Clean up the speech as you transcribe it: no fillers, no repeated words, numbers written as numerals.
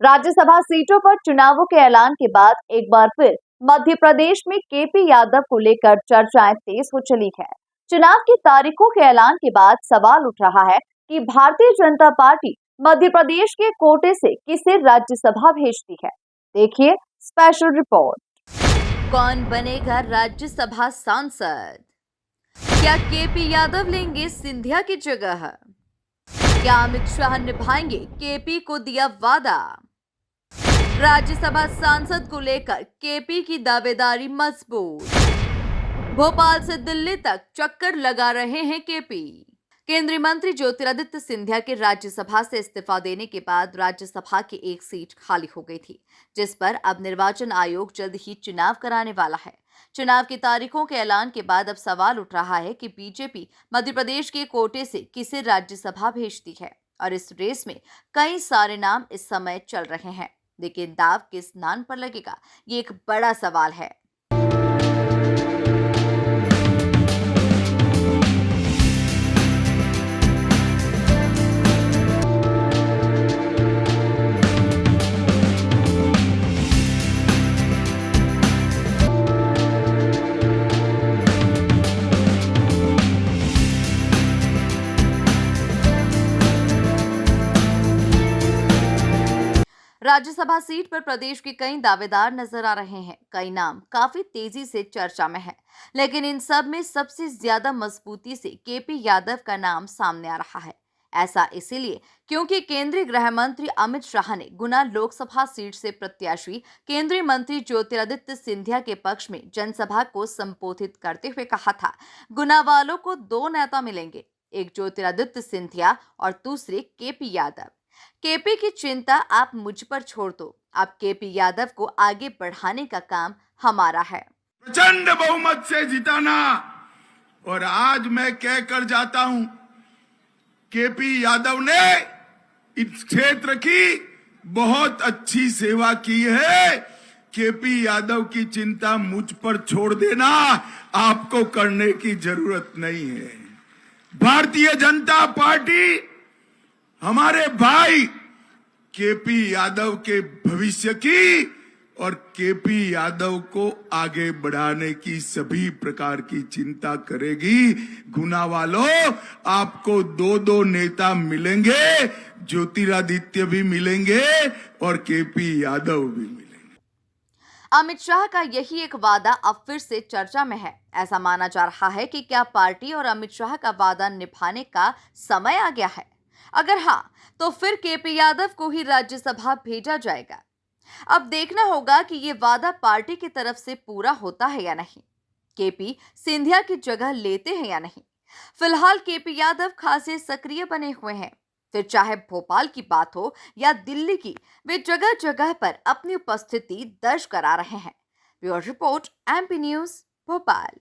राज्यसभा सीटों पर चुनावों के ऐलान के बाद एक बार फिर मध्य प्रदेश में केपी यादव को लेकर चर्चाएं तेज हो चली है। चुनाव की तारीखों के ऐलान के बाद सवाल उठ रहा है कि भारतीय जनता पार्टी मध्य प्रदेश के कोटे से किसे राज्यसभा भेजती है। देखिए स्पेशल रिपोर्ट। कौन बनेगा राज्यसभा सांसद? क्या केपी यादव लेंगे सिंधिया की जगह? क्या अमित शाह निभाएंगे केपी को दिया वादा? राज्यसभा सांसद को लेकर केपी की दावेदारी मजबूत। भोपाल से दिल्ली तक चक्कर लगा रहे हैं केपी। केंद्रीय मंत्री ज्योतिरादित्य सिंधिया के राज्यसभा से इस्तीफा देने के बाद राज्यसभा की एक सीट खाली हो गई थी, जिस पर अब निर्वाचन आयोग जल्द ही चुनाव कराने वाला है। चुनाव की तारीखों के ऐलान के बाद अब सवाल उठ रहा है कि बीजेपी मध्य प्रदेश के कोटे से किसे राज्यसभा भेजती है, और इस रेस में कई सारे नाम इस समय चल रहे हैं, लेकिन दाव किस नाम पर लगेगा, ये एक बड़ा सवाल है। राज्यसभा सीट पर प्रदेश के कई दावेदार नजर आ रहे हैं। कई नाम काफी तेजी से चर्चा में है, लेकिन इन सब में सबसे ज्यादा मजबूती से केपी यादव का नाम सामने आ रहा है। ऐसा इसीलिए क्योंकि केंद्रीय गृह मंत्री अमित शाह ने गुना लोकसभा सीट से प्रत्याशी केंद्रीय मंत्री ज्योतिरादित्य सिंधिया के पक्ष में जनसभा को संबोधित करते हुए कहा था, गुना वालों को दो नेता मिलेंगे, एक ज्योतिरादित्य सिंधिया और दूसरे केपी यादव। केपी की चिंता आप मुझ पर छोड़ दो, आप केपी यादव को आगे बढ़ाने का काम हमारा है। प्रचंड बहुमत से जिताना, और आज मैं कहकर जाता हूं, केपी यादव ने इस क्षेत्र की बहुत अच्छी सेवा की है। केपी यादव की चिंता मुझ पर छोड़ देना, आपको करने की जरूरत नहीं है। भारतीय जनता पार्टी हमारे भाई केपी यादव के भविष्य की और केपी यादव को आगे बढ़ाने की सभी प्रकार की चिंता करेगी। गुना वालों, आपको दो दो नेता मिलेंगे, ज्योतिरादित्य भी मिलेंगे और केपी यादव भी मिलेंगे। अमित शाह का यही एक वादा अब फिर से चर्चा में है। ऐसा माना जा रहा है कि क्या पार्टी और अमित शाह का वादा निभाने का समय आ गया है? अगर हाँ, तो फिर केपी यादव को ही राज्यसभा भेजा जाएगा। अब देखना होगा कि ये वादा पार्टी की तरफ से पूरा होता है या नहीं, केपी सिंधिया की जगह लेते हैं या नहीं। फिलहाल केपी यादव खासे सक्रिय बने हुए हैं, फिर चाहे भोपाल की बात हो या दिल्ली की, वे जगह जगह पर अपनी उपस्थिति दर्ज करा रहे हैं। Bureau report, MP news, Bhopal.